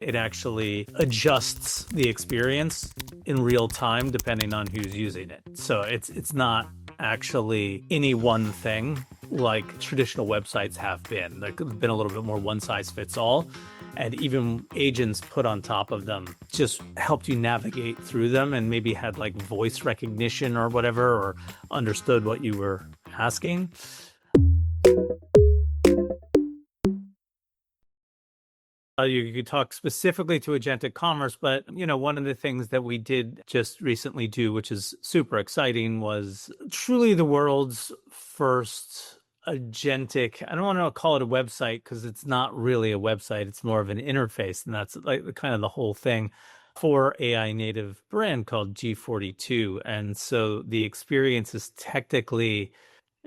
It actually adjusts the experience in real time depending on who's using it. So it's not actually any one thing like traditional websites have been. They've been a little bit more one size fits all. And even agents put on top of them just helped you navigate through them and maybe had like voice recognition or whatever, or understood what you were asking. You could talk specifically to agentic commerce, but one of the things that we did just recently do, which is super exciting, was truly the world's first agentic. I don't want to call it a website because it's not really a website. It's more of an interface, and that's like kind of the whole thing for AI native brand called G42. And so the experience is technically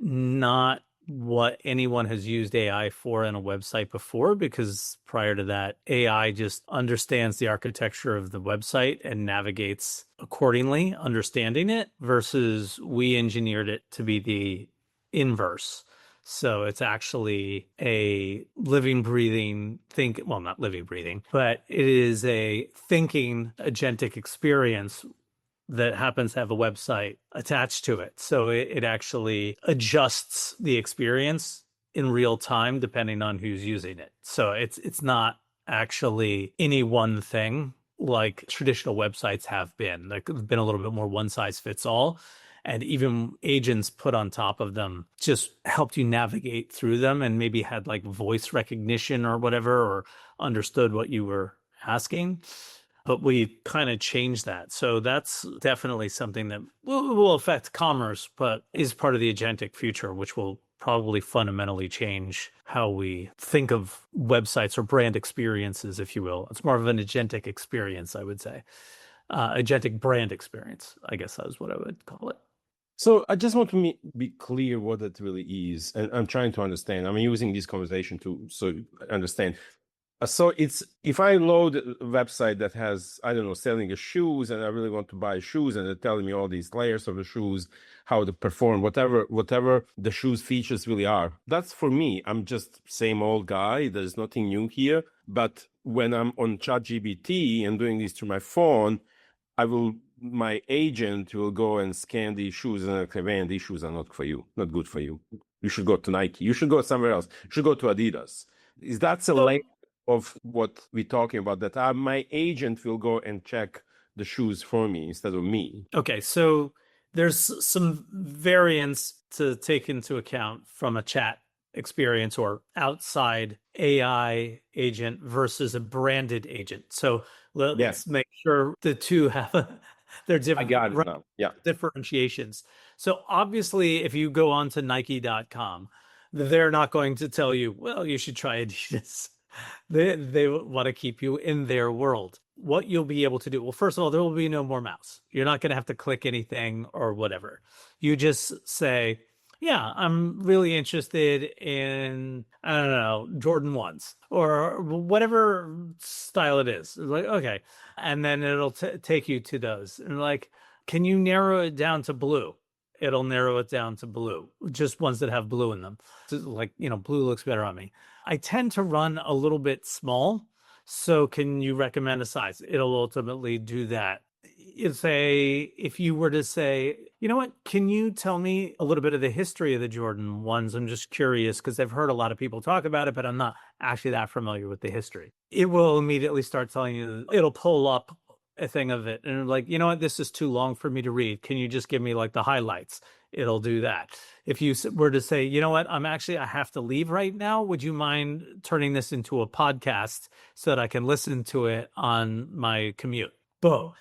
not what anyone has used AI for in a website before, because prior to that, AI just understands the architecture of the website and navigates accordingly, understanding it, versus we engineered it to be the inverse. So it's actually a living, breathing, well, not living, breathing, but it is a thinking agentic experience that happens to have a website attached to it. So it actually adjusts the experience in real time depending on who's using it. So it's not actually any one thing like traditional websites have been. They've been a little bit more one size fits all. And even agents put on top of them just helped you navigate through them and maybe had like voice recognition or whatever, or understood what you were asking. But we kind of changed that. So that's definitely something that will affect commerce, but is part of the agentic future, which will probably fundamentally change how we think of websites or brand experiences, if you will. It's more of an agentic experience, I would say. Agentic brand experience, I guess is what I would call it. So I just want to be clear what it really is. And I'm trying to understand. I'm using this conversation to understand. So it's, if I load a website that has, I don't know, selling shoes, and I really want to buy shoes, and they're telling me all these layers of the shoes, how to perform, whatever the shoes features really are. That's for me. I'm just same old guy. There's nothing new here. But when I'm on ChatGPT and doing this through my phone, my agent will go and scan these shoes and say, man, these shoes are not for you, not good for you. You should go to Nike. You should go somewhere else. You should go to Adidas. Is that a layer of what we're talking about, that my agent will go and check the shoes for me instead of me? Okay, so there's some variance to take into account from a chat experience or outside AI agent versus a branded agent. So let's make sure the two have their different, I got it now. Yeah. differentiations. So obviously, if you go on to Nike.com, they're not going to tell you, well, you should try Adidas. They want to keep you in their world. What you'll be able to do, well, first of all, there will be no more mouse. You're not going to have to click anything or whatever. You just say, yeah, I'm really interested in, I don't know, Jordan 1s or whatever style it is. Like, okay. And then it'll take you to those. And like, can you narrow it down to blue? It'll narrow it down to blue, just ones that have blue in them. So like, blue looks better on me. I tend to run a little bit small. So can you recommend a size? It'll ultimately do that. If you were to say, you know what, can you tell me a little bit of the history of the Jordan 1s? I'm just curious because I've heard a lot of people talk about it, but I'm not actually that familiar with the history. It will immediately start telling you, it'll pull up a thing of it and like, you know what, this is too long for me to read. Can you just give me like the highlights? It'll do that. If you were to say, you know what, I have to leave right now. Would you mind turning this into a podcast so that I can listen to it on my commute? Boom.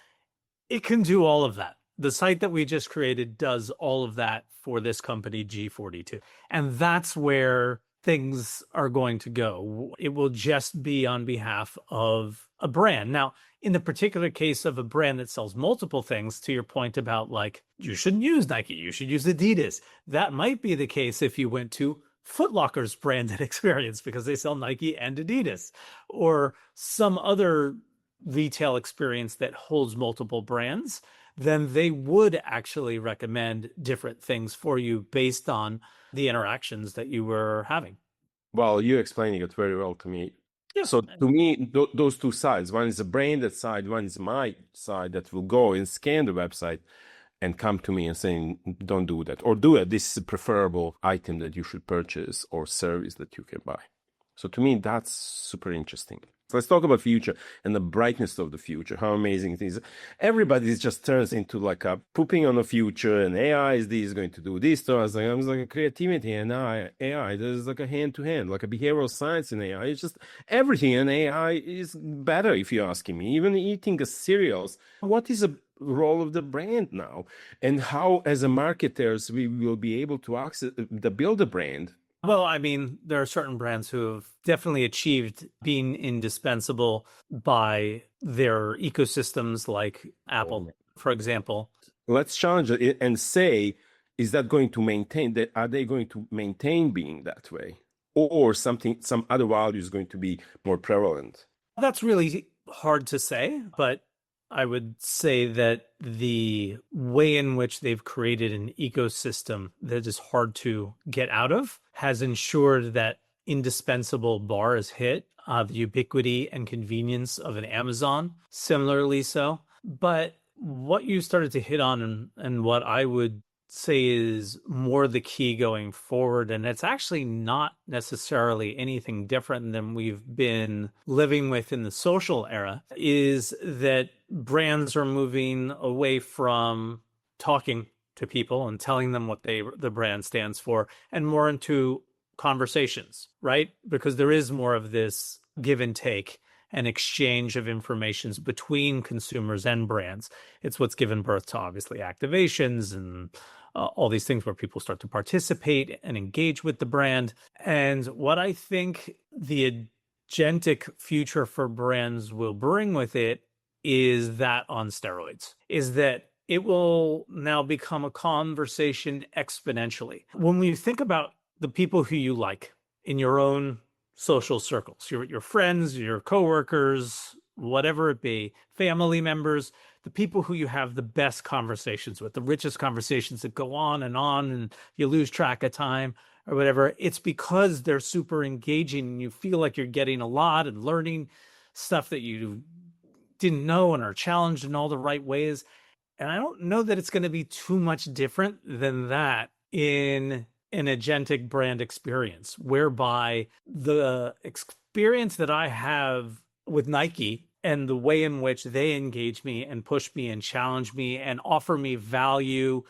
It can do all of that. The site that we just created does all of that for this company, G42. And that's where things are going to go. It will just be on behalf of a brand. Now, in the particular case of a brand that sells multiple things, to your point about like, you shouldn't use Nike, you should use Adidas. That might be the case if you went to Foot Locker's branded experience because they sell Nike and Adidas, or some other retail experience that holds multiple brands, then they would actually recommend different things for you based on the interactions that you were having. Well, you're explaining it very well to me. Yeah. So to me, those two sides, one is the branded side, one is my side that will go and scan the website and come to me and saying, don't do that, or do it. This is a preferable item that you should purchase or service that you can buy. So to me, that's super interesting. So let's talk about future and the brightness of the future, how amazing it is. Everybody just turns into like a pooping on the future, and AI is going to do this to us. Like, I'm like a creativity and AI, there's like a hand to hand, like a behavioral science in AI. It's just everything in AI is better if you're asking me. Even eating a cereals. What is a role of the brand now, and how as a marketers we will be able to access the build a brand. Well, I mean, there are certain brands who have definitely achieved being indispensable by their ecosystems, like Apple, for example. Let's challenge it and say, is that going to maintain that? Are they going to maintain being that way, or something, some other value is going to be more prevalent? That's really hard to say, but I would say that the way in which they've created an ecosystem that is hard to get out of has ensured that indispensable bar is hit, the ubiquity and convenience of an Amazon, similarly so. But what you started to hit on, and what I would say is more the key going forward, and it's actually not necessarily anything different than we've been living with in the social era, is that brands are moving away from talking to people and telling them what the brand stands for, and more into conversations, right? Because there is more of this give and take and exchange of informations between consumers and brands. It's what's given birth to obviously activations and all these things where people start to participate and engage with the brand. And what I think the agentic future for brands will bring with it is that on steroids, is that it will now become a conversation exponentially. When we think about the people who you like in your own social circles, your friends, your coworkers, whatever it be, family members, the people who you have the best conversations with, the richest conversations that go on and you lose track of time or whatever, it's because they're super engaging and you feel like you're getting a lot and learning stuff that you didn't know and are challenged in all the right ways. And I don't know that it's going to be too much different than that in an agentic brand experience, whereby the experience that I have with Nike and the way in which they engage me and push me and challenge me and offer me value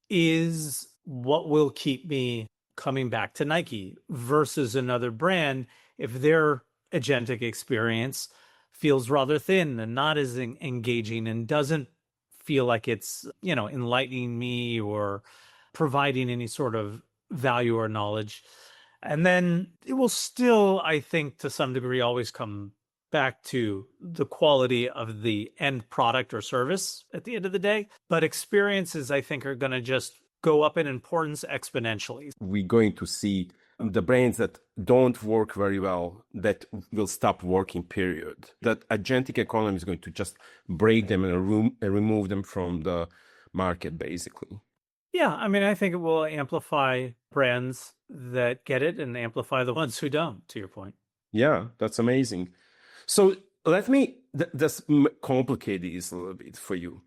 is what will keep me coming back to Nike versus another brand if their agentic experience feels rather thin and not as engaging and doesn't feel like it's, enlightening me or providing any sort of value or knowledge. And then it will still, I think, to some degree, always come back to the quality of the end product or service at the end of the day. But experiences, I think, are going to just go up in importance exponentially. We're going to see the brands that don't work very well, that will stop working, period. That agentic economy is going to just break them and remove them from the market, basically. Yeah, I mean, I think it will amplify brands that get it and amplify the ones who don't, to your point. Yeah, that's amazing. So let me just complicate this a little bit for you.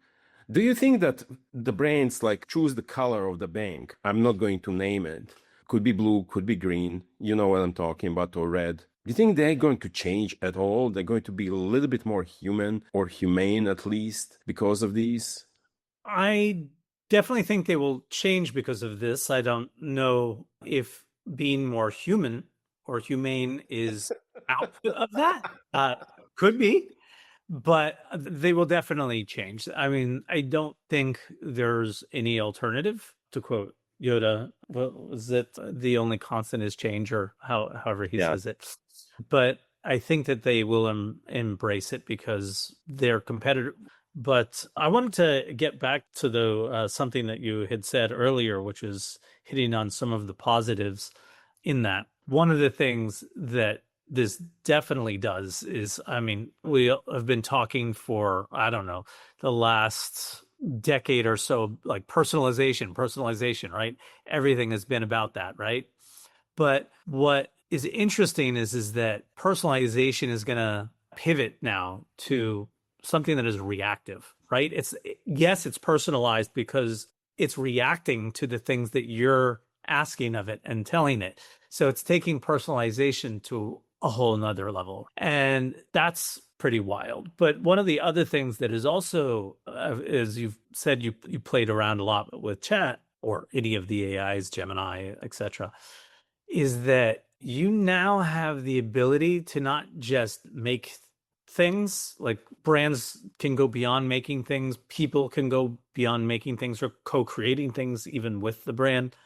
Do you think that the brands like choose the color of the bank? I'm not going to name it. Could be blue, could be green. You know what I'm talking about, or red. Do you think they're going to change at all? They're going to be a little bit more human or humane, at least, because of these? I definitely think they will change because of this. I don't know if being more human or humane is output of that. Could be, but they will definitely change. I mean, I don't think there's any alternative, to quote Yoda. What was it? The only constant is change, or however he says it. But I think that they will embrace it because they're competitive. But I wanted to get back to something that you had said earlier, which is hitting on some of the positives in that. One of the things that this definitely does is, I mean, we have been talking for, I don't know, the last decade or so, like personalization, right? Everything has been about that, right? But what is interesting is that personalization is going to pivot now to something that is reactive, right? It's yes, it's personalized because it's reacting to the things that you're asking of it and telling it. So it's taking personalization to a whole nother level. And that's pretty wild. But one of the other things that is also, is you've said you played around a lot with chat or any of the AIs, Gemini, etc., is that you now have the ability to not just make things, like brands can go beyond making things, people can go beyond making things or co-creating things even with the brand,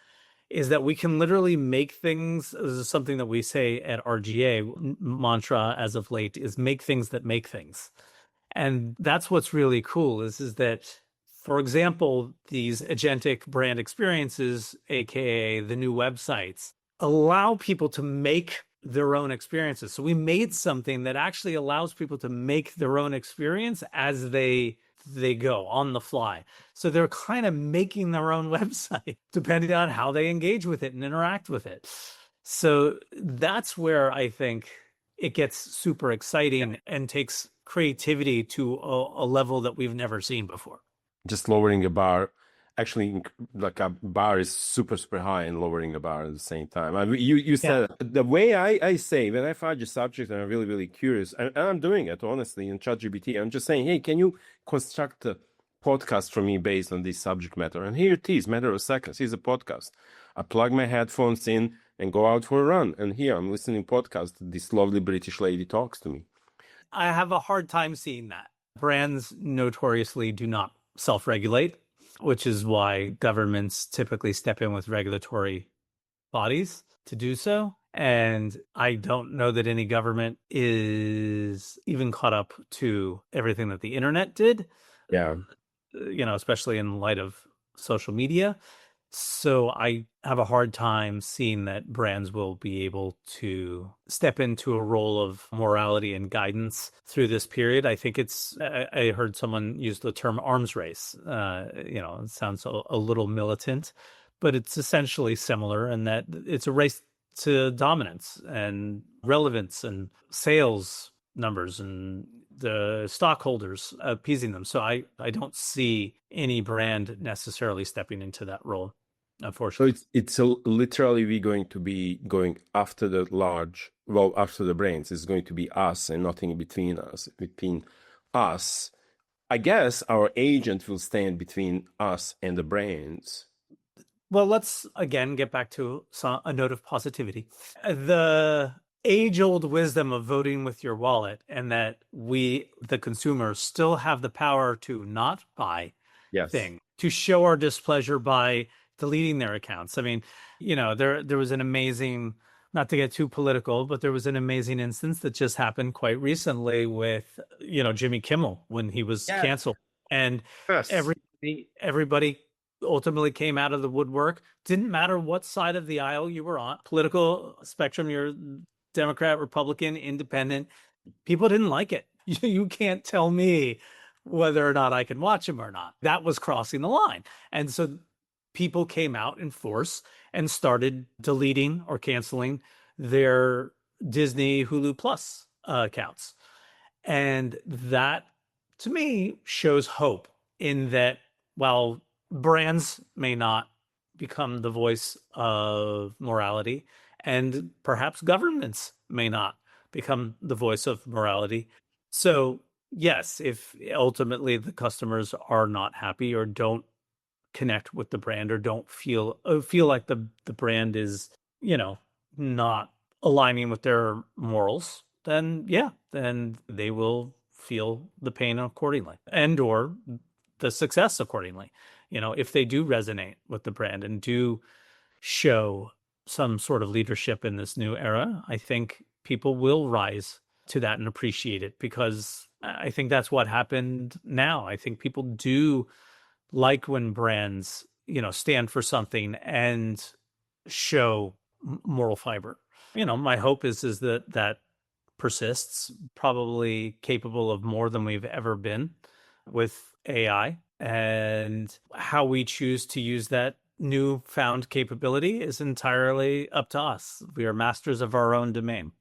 is that we can literally make things. This is something that we say at RGA, mantra as of late, is make things that make things. And that's what's really cool is that, for example, these agentic brand experiences, aka the new websites, allow people to make their own experiences. So we made something that actually allows people to make their own experience as they go on the fly. So they're kind of making their own website depending on how they engage with it and interact with it. So that's where I think it gets super exciting and takes creativity to a level that we've never seen before. Just lowering a bar, actually, like a bar is super high and lowering a bar at the same time. I mean, you Yeah. said the way I say when I find a subject and I'm really curious, and I'm doing it honestly in ChatGPT. I'm just saying, hey, can you construct a podcast for me based on this subject matter? And here it is, matter of seconds. Here's a podcast. I plug my headphones in and go out for a run, and here I'm listening podcast. This lovely British lady talks to me. I have a hard time seeing that. Brands notoriously do not self-regulate, which is why governments typically step in with regulatory bodies to do so. And I don't know that any government is even caught up to everything that the internet did, Yeah. especially in light of social media. So I have a hard time seeing that brands will be able to step into a role of morality and guidance through this period. I think I heard someone use the term arms race. It sounds a little militant, but it's essentially similar in that it's a race to dominance and relevance and sales numbers and the stockholders appeasing them. So I don't see any brand necessarily stepping into that role, So unfortunately. it's literally we going to be going after the after the brains. It's going to be us and nothing between us. Between us, I guess our agent will stand between us and the brains. Well, let's again get back to a note of positivity. The age-old wisdom of voting with your wallet, and that we, the consumers, still have the power to not buy Yes. thing, to show our displeasure by deleting their accounts. I mean, there was an amazing, not to get too political, but there was an amazing instance that just happened quite recently with, Jimmy Kimmel when he was Yeah. canceled. And Yes. everybody ultimately came out of the woodwork. Didn't matter what side of the aisle you were on, political spectrum, you're Democrat, Republican, Independent, people didn't like it. You can't tell me whether or not I can watch him or not. That was crossing the line. And so people came out in force and started deleting or canceling their Disney Hulu Plus accounts. And that, to me, shows hope in that while brands may not become the voice of morality, and perhaps governments may not become the voice of morality. So, yes, if ultimately the customers are not happy or don't connect with the brand or don't feel like the brand is, not aligning with their morals, then yeah, then they will feel the pain accordingly and or the success accordingly. If they do resonate with the brand and do show some sort of leadership in this new era, I think people will rise to that and appreciate it, because I think that's what happened now. I think people do like when brands, stand for something and show moral fiber. My hope is that persists, probably capable of more than we've ever been with AI, and how we choose to use that newfound capability is entirely up to us. We are masters of our own domain.